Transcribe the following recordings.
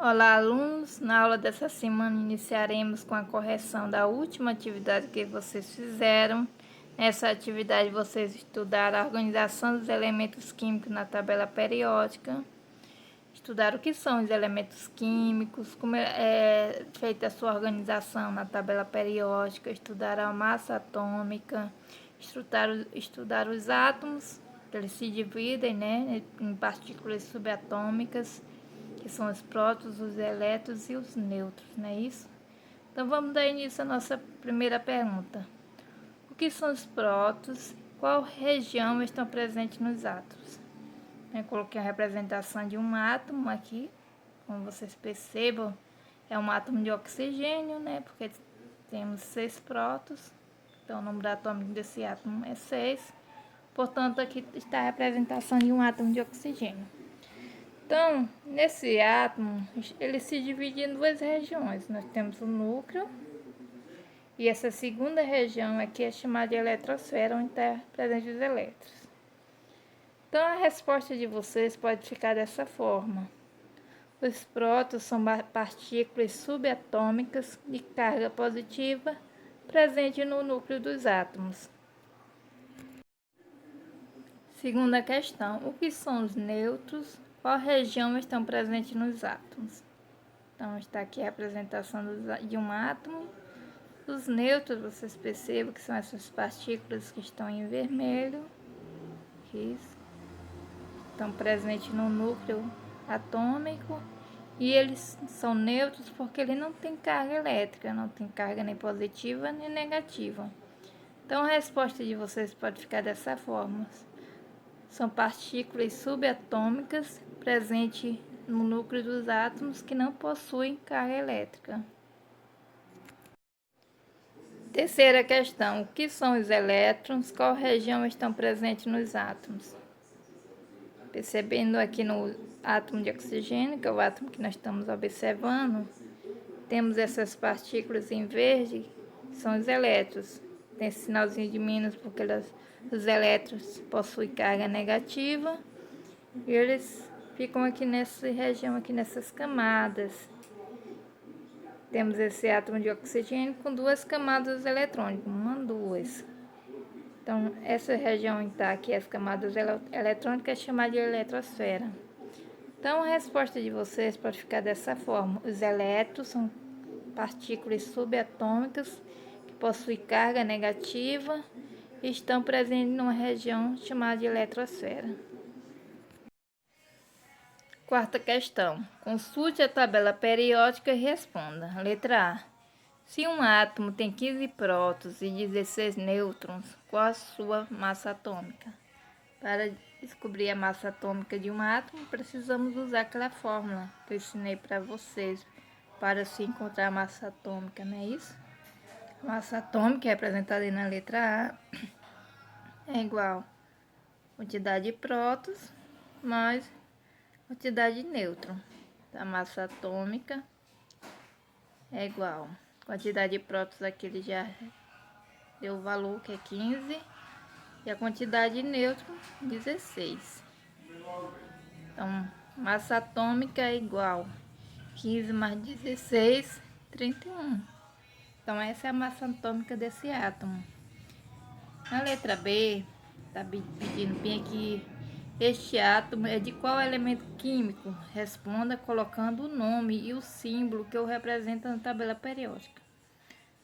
Olá, alunos! Na aula dessa semana iniciaremos com a correção da última atividade que vocês fizeram. Nessa atividade vocês estudaram a organização dos elementos químicos na tabela periódica, estudaram o que são os elementos químicos, como é feita a sua organização na tabela periódica, estudaram a massa atômica, estudaram os átomos, que eles se dividem, né, em partículas subatômicas, que são os prótons, os elétrons e os nêutrons, não é isso? Então vamos dar início à nossa primeira pergunta. O que são os prótons? Qual região estão presentes nos átomos? Eu coloquei a representação de um átomo aqui, como vocês percebam, é um átomo de oxigênio, né? Porque temos 6 prótons, então o número atômico desse átomo é 6. Portanto, aqui está a representação de um átomo de oxigênio. Então, nesse átomo, ele se divide em duas regiões. Nós temos o núcleo, e essa segunda região aqui é chamada de eletrosfera, onde está presente os elétrons. Então, a resposta de vocês pode ficar dessa forma. Os prótons são partículas subatômicas de carga positiva presente no núcleo dos átomos. Segunda questão. O que são os nêutrons? Qual região estão presentes nos átomos? Então, está aqui a representação de um átomo. Os nêutrons, vocês percebem que são essas partículas que estão em vermelho, que estão presentes no núcleo atômico. E eles são nêutrons porque ele não tem carga elétrica, não tem carga nem positiva nem negativa. Então, a resposta de vocês pode ficar dessa forma. São partículas subatômicas presentes no núcleo dos átomos que não possuem carga elétrica. Terceira questão. O que são os elétrons? Qual região estão presentes nos átomos? Percebendo aqui no átomo de oxigênio, que é o átomo que nós estamos observando, temos essas partículas em verde, que são os elétrons. Tem esse sinalzinho de menos porque os elétrons possuem carga negativa e eles ficam aqui nessa região, aqui nessas camadas. Temos esse átomo de oxigênio com duas camadas eletrônicas, uma, duas. Então, essa região que está aqui, as camadas eletrônicas, é chamada de eletrosfera. Então, a resposta de vocês pode ficar dessa forma. Os elétrons são partículas subatômicas que possuem carga negativa e estão presentes numa região chamada de eletrosfera. Quarta questão. Consulte a tabela periódica e responda. Letra A. Se um átomo tem 15 prótons e 16 nêutrons, qual a sua massa atômica? Para descobrir a massa atômica de um átomo, precisamos usar aquela fórmula que eu ensinei para vocês para se encontrar a massa atômica, não é isso? A massa atômica é representada aí na letra A, é igual a quantidade de prótons mais quantidade de nêutron. A massa atômica é igual a quantidade de prótons, aqui ele já deu o valor que é 15, e a quantidade de nêutron 16. Então, massa atômica é igual 15 mais 16, 31. Então, essa é a massa atômica desse átomo. Na letra B, está pedindo bem aqui, este átomo é de qual elemento químico? Responda colocando o nome e o símbolo que o representa na tabela periódica.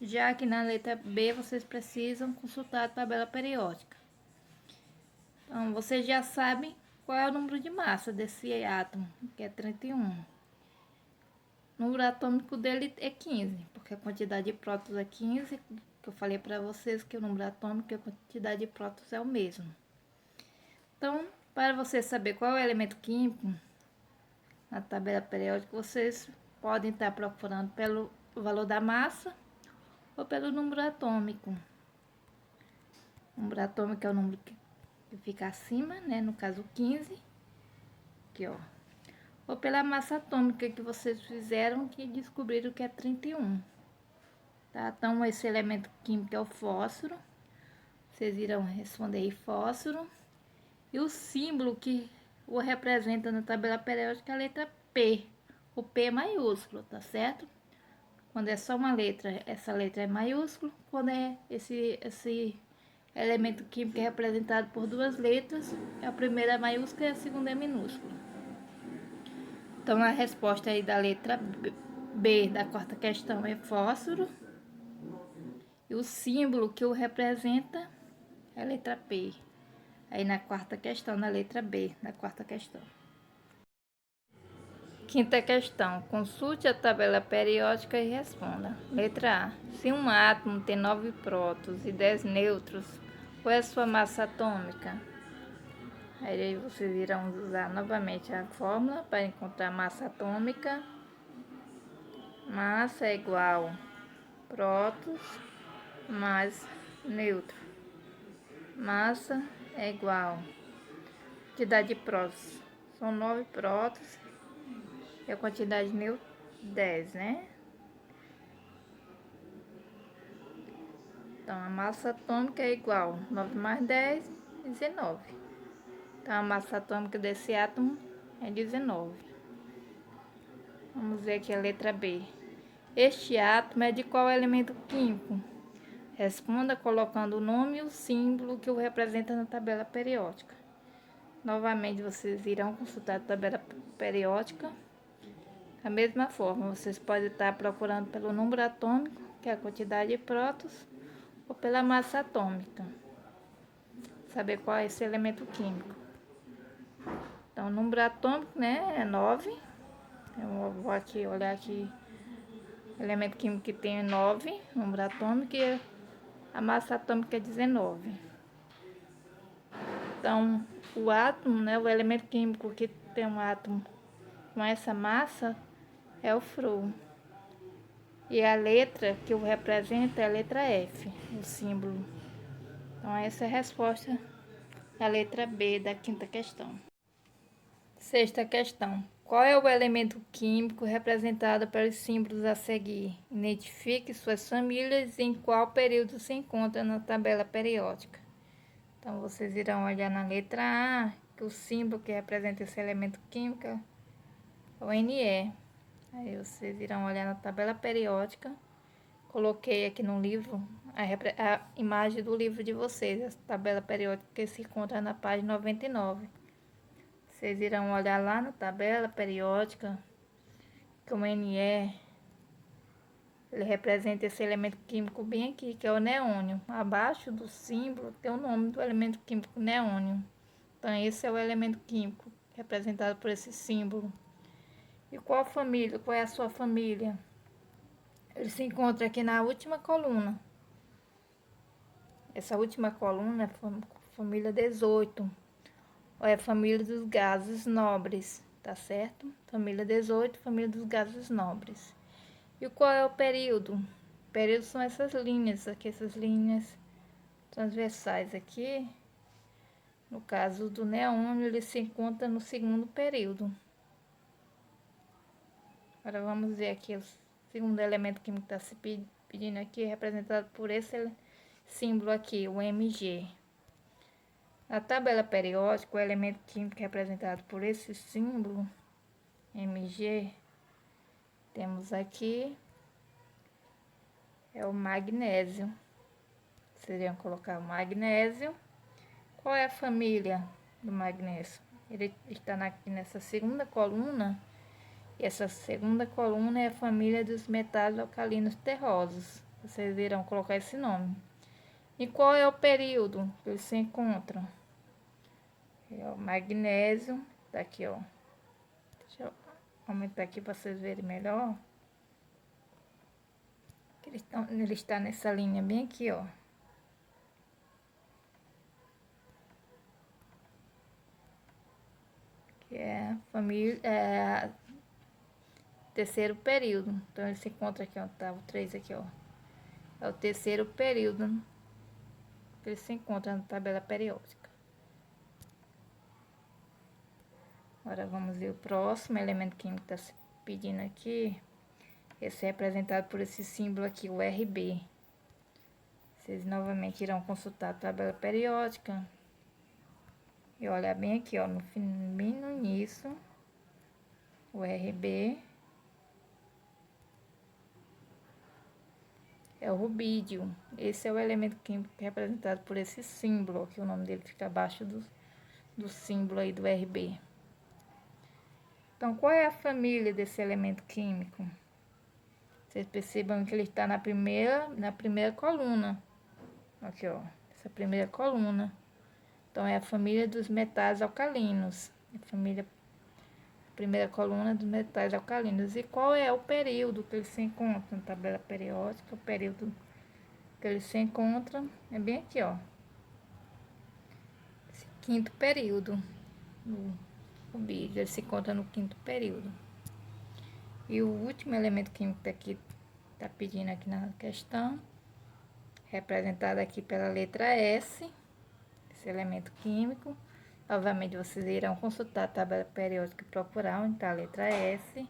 Já que na letra B, vocês precisam consultar a tabela periódica. Então, vocês já sabem qual é o número de massa desse átomo, que é 31. O número atômico dele é 15, porque a quantidade de prótons é 15, que eu falei para vocês que o número atômico e a quantidade de prótons é o mesmo. Então, para você saber qual é o elemento químico na tabela periódica, vocês podem estar procurando pelo valor da massa ou pelo número atômico. O número atômico é o número que fica acima, né? No caso 15, aqui ó. Ou pela massa atômica que vocês fizeram, que descobriram que é 31. Tá? Então, esse elemento químico é o fósforo. Vocês irão responder aí fósforo. E o símbolo que o representa na tabela periódica é a letra P, o P maiúsculo, tá certo? Quando é só uma letra, essa letra é maiúsculo. Quando é esse elemento químico é representado por duas letras, a primeira é maiúscula e a segunda é minúscula. Então, a resposta aí da letra B da quarta questão é fósforo. E o símbolo que o representa é a letra P. Aí na quarta questão, na letra B da quarta questão. Quinta questão. Consulte a tabela periódica e responda. Letra A. Se um átomo tem 9 prótons e 10 nêutrons, qual é a sua massa atômica? Aí vocês irão usar novamente a fórmula para encontrar a massa atômica. Massa é igual prótons mais nêutron. Massa é igual quantidade de prótons. São 9 prótons e a quantidade de nêutrons 10, né? Então, a massa atômica é igual 9 mais 10, 19. Então, a massa atômica desse átomo é 19. Vamos ver aqui a letra B. Este átomo é de qual elemento químico? Responda colocando o nome e o símbolo que o representa na tabela periódica. Novamente, vocês irão consultar a tabela periódica. Da mesma forma, vocês podem estar procurando pelo número atômico, que é a quantidade de prótons, ou pela massa atômica. Saber qual é esse elemento químico. Então, o número atômico, né, é 9. Eu vou aqui olhar aqui. Elemento químico que tem 9, número atômico, e a massa atômica é 19. Então, o átomo, né, o elemento químico que tem um átomo com essa massa é o flúor. E a letra que o representa é a letra F, o símbolo. Então, essa é a resposta da letra B da quinta questão. Sexta questão. Qual é o elemento químico representado pelos símbolos a seguir? Identifique suas famílias e em qual período se encontra na tabela periódica. Então, vocês irão olhar na letra A, que o símbolo que representa esse elemento químico é o Ne. Aí vocês irão olhar na tabela periódica. Coloquei aqui no livro a imagem do livro de vocês, essa tabela periódica que se encontra na página 99. Vocês irão olhar lá na tabela periódica que o Ne, ele representa esse elemento químico bem aqui, que é o neônio. Abaixo do símbolo tem o nome do elemento químico neônio. Então, esse é o elemento químico representado por esse símbolo. E qual família? Qual é a sua família? Ele se encontra aqui na última coluna. Essa última coluna é família 18. Ou é a família dos gases nobres, tá certo? Família 18, família dos gases nobres. E qual é o período? O período são essas linhas aqui, essas linhas transversais aqui. No caso do neônio, ele se encontra no segundo período. Agora vamos ver aqui o segundo elemento químico que está se pedindo aqui, representado por esse símbolo aqui, o Mg. Na tabela periódica, o elemento químico representado por esse símbolo, Mg, temos aqui, é o magnésio. Vocês iriam colocar o magnésio. Qual é a família do magnésio? Ele está aqui nessa segunda coluna, e essa segunda coluna é a família dos metais alcalinos terrosos. Vocês irão colocar esse nome. E qual é o período que eles se encontram? É o magnésio, tá aqui, ó. Deixa eu aumentar aqui para vocês verem melhor. Ele está nessa linha bem aqui, ó. Que é a família, terceiro período. Então, ele se encontra aqui, ó. Tá o 3 aqui, ó. É o terceiro período que ele se encontra na tabela periódica. Agora vamos ver o próximo elemento químico que está se pedindo aqui. Esse é representado por esse símbolo aqui, o Rb. Vocês novamente irão consultar a tabela periódica. E olhar bem aqui, ó, bem no início, o Rb. é o rubídio. Esse é o elemento químico representado por esse símbolo, que o nome dele fica abaixo do símbolo aí do RB. Então, qual é a família desse elemento químico? Vocês percebam que ele está na primeira coluna. Aqui, ó, essa primeira coluna. Então, é a família dos metais alcalinos. Primeira coluna dos metais alcalinos. E qual é o período que ele se encontra na tabela periódica? O período que ele se encontra é bem aqui, ó. Esse quinto período do rubídio. Ele se encontra no quinto período. E o último elemento químico que aqui está pedindo aqui na questão, representado aqui pela letra S, esse elemento químico. Novamente, vocês irão consultar a tabela periódica e procurar onde está a letra S.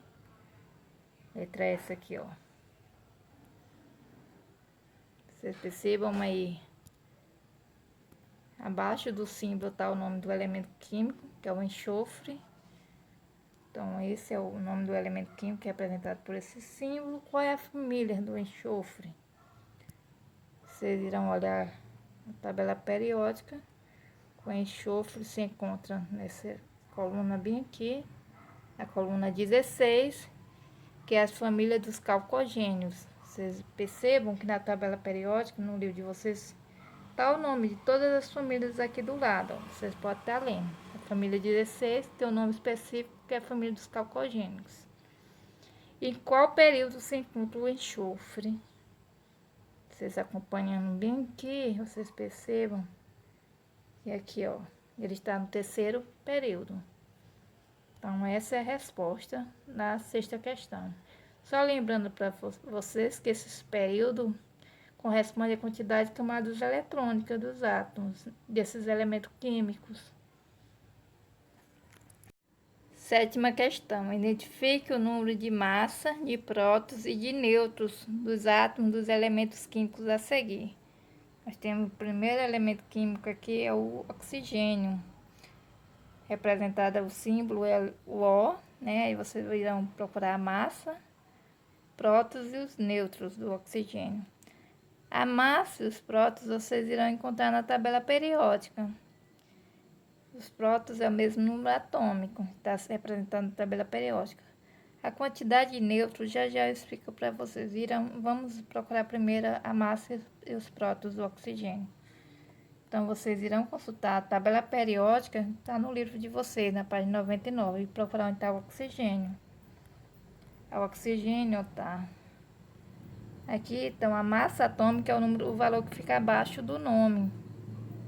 Letra S aqui, ó. Vocês percebam aí, abaixo do símbolo está o nome do elemento químico, que é o enxofre. Então, esse é o nome do elemento químico que é representado por esse símbolo. Qual é a família do enxofre? Vocês irão olhar a tabela periódica. O enxofre se encontra nessa coluna bem aqui, a coluna 16, que é a família dos calcogênios. Vocês percebam que na tabela periódica, no livro de vocês, está o nome de todas as famílias aqui do lado, ó. Vocês podem estar lendo. A família 16 tem o nome específico, que é a família dos calcogênios. Em qual período se encontra o enxofre? Vocês acompanhando bem aqui, vocês percebam. E aqui, ó, ele está no terceiro período. Então, essa é a resposta na sexta questão. Só lembrando para vocês que esse período corresponde à quantidade de camadas eletrônicas dos átomos, desses elementos químicos. Sétima questão. Identifique o número de massa, de prótons e de nêutrons dos átomos dos elementos químicos a seguir. Nós temos o primeiro elemento químico aqui, é o oxigênio. Representado o símbolo é o O, né? Aí vocês irão procurar a massa, prótons e os nêutrons do oxigênio. A massa e os prótons vocês irão encontrar na tabela periódica. Os prótons é o mesmo número atômico, está representado na tabela periódica. A quantidade de nêutrons já eu explico para vocês. Vamos procurar primeiro a massa e os prótons do oxigênio. Então, vocês irão consultar a tabela periódica, está no livro de vocês, na página 99, e procurar onde está o oxigênio. O oxigênio tá aqui, então a massa atômica é o valor que fica abaixo do nome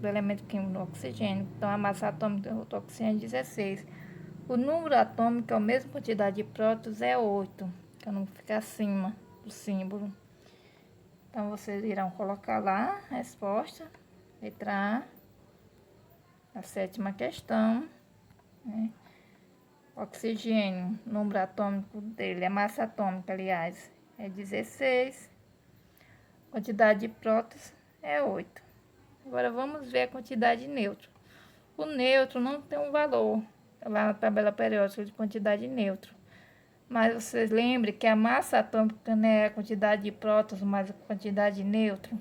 do elemento químico do oxigênio. Então, a massa atômica do oxigênio é 16. O número atômico, a mesma quantidade de prótons, é 8, que é o número que fica acima do símbolo. Então, vocês irão colocar lá a resposta, letra A sétima questão, né? Oxigênio, número atômico dele, a massa atômica, aliás, é 16. Quantidade de prótons é 8. Agora, vamos ver a quantidade de nêutron. O nêutron não tem um valor lá na tabela periódica de quantidade de nêutron. Mas vocês lembrem que a massa atômica, né, é a quantidade de prótons mais a quantidade de nêutron.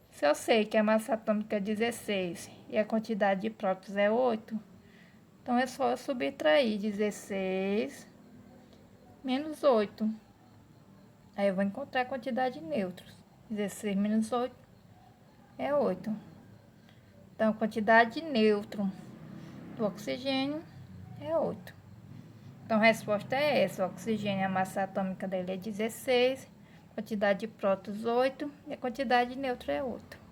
Se eu sei que a massa atômica é 16 e a quantidade de prótons é 8, então é só eu subtrair 16 menos 8. Aí eu vou encontrar a quantidade de nêutrons. 16 menos 8 é 8. Então, a quantidade de nêutron do oxigênio é 8. Então, a resposta é essa. O oxigênio, a massa atômica dele é 16, quantidade de prótons 8 e a quantidade de nêutron é 8.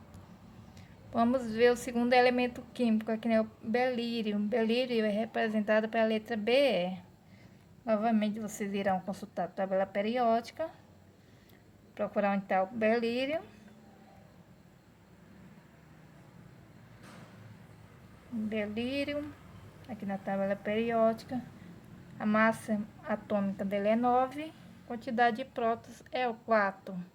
Vamos ver o segundo elemento químico, aqui é o belírio. O belírio é representado pela letra Be. Novamente, vocês irão consultar a tabela periódica, procurar onde está o belírio. Belírio, aqui na tabela periódica. A massa atômica dele é 9, quantidade de prótons é o 4.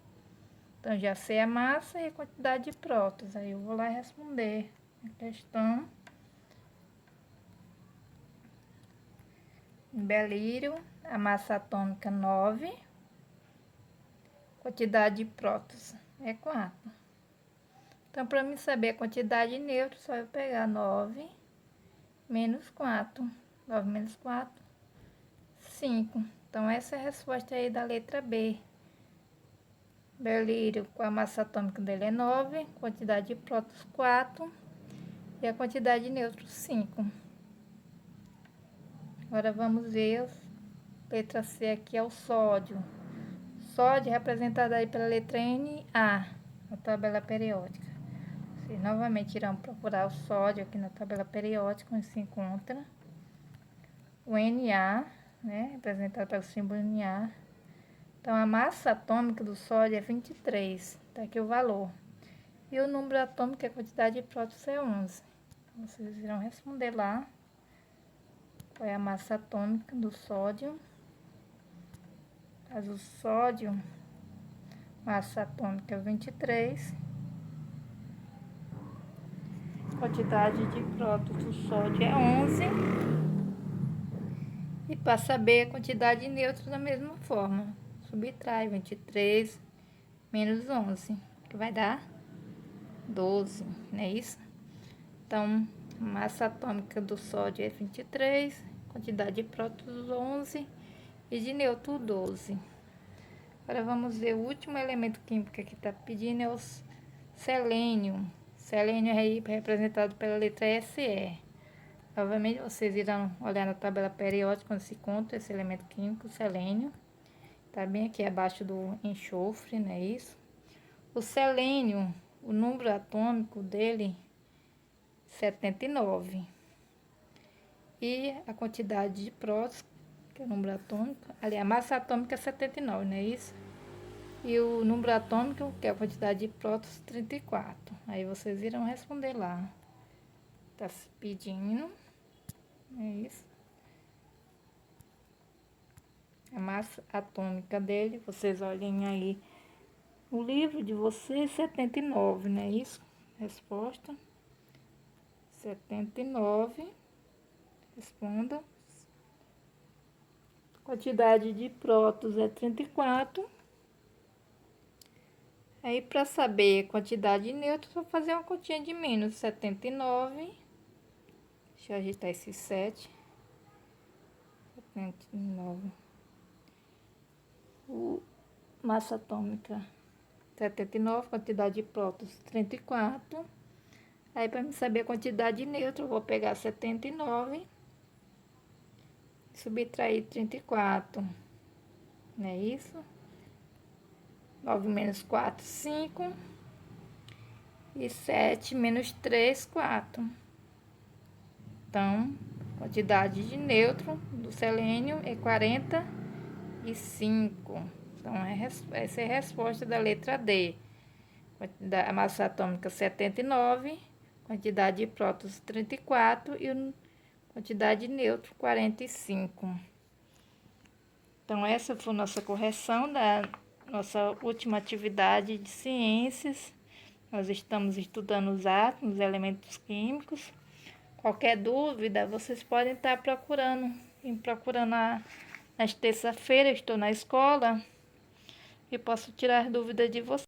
Então, já sei a massa e a quantidade de prótons. Aí eu vou lá responder a questão. Belírio, a massa atômica 9. quantidade de prótons é 4. Então, para mim saber a quantidade de nêutrons, só eu pegar 9 menos 4. 9 menos 4, 5. Então, essa é a resposta aí da letra B. Berlírio, com a massa atômica dele é 9, quantidade de prótons 4 e a quantidade de nêutrons 5. Agora vamos ver a letra C aqui é o sódio. Sódio é representado aí pela letra Na, na tabela periódica. Vocês novamente irão procurar o sódio aqui na tabela periódica, onde se encontra o Na, né, representado pelo símbolo Na. Então, a massa atômica do sódio é 23, tá aqui o valor. E o número atômico, a quantidade de prótons é 11. Então, vocês irão responder lá qual é a massa atômica do sódio. Mas o sódio, massa atômica 23. Quantidade de prótons do sódio é 11. E para saber a quantidade de nêutrons da mesma forma, subtrai 23 menos 11, que vai dar 12, não é isso? Então, massa atômica do sódio é 23, quantidade de prótons 11 e de nêutron 12. Agora vamos ver o último elemento químico que está pedindo, é o selênio. Selênio é representado pela letra Se. Novamente, vocês irão olhar na tabela periódica onde se encontra esse elemento químico, selênio. Está bem aqui abaixo do enxofre, não é isso? O selênio, o número atômico dele, 79. E a quantidade de prótons, que é o número atômico, ali a massa atômica é 79, não é isso? E o número atômico, que é a quantidade de prótons, 34. Aí vocês irão responder lá. Tá se pedindo. É isso. A massa atômica dele, vocês olhem aí o livro de vocês, 79, não é isso? Resposta. 79. Responda. Quantidade de prótons é 34. Aí, para saber a quantidade de nêutrons, vou fazer uma continha de menos 79. Deixa eu agitar esse 7. 79. Massa atômica 79, quantidade de prótons 34. Aí, para me saber a quantidade de nêutrons, eu vou pegar 79, subtrair 34, não é isso? 9 menos 4, 5. E 7 menos 3, 4. Então, quantidade de nêutron do selênio é 45. Então, essa é a resposta da letra D. A massa atômica 79, quantidade de prótons 34 e quantidade de nêutron 45. Então, essa foi a nossa correção da nossa última atividade de ciências. Nós estamos estudando os átomos, os elementos químicos. Qualquer dúvida, vocês podem estar procurando nas terça-feira, eu estou na escola e posso tirar dúvidas de vocês.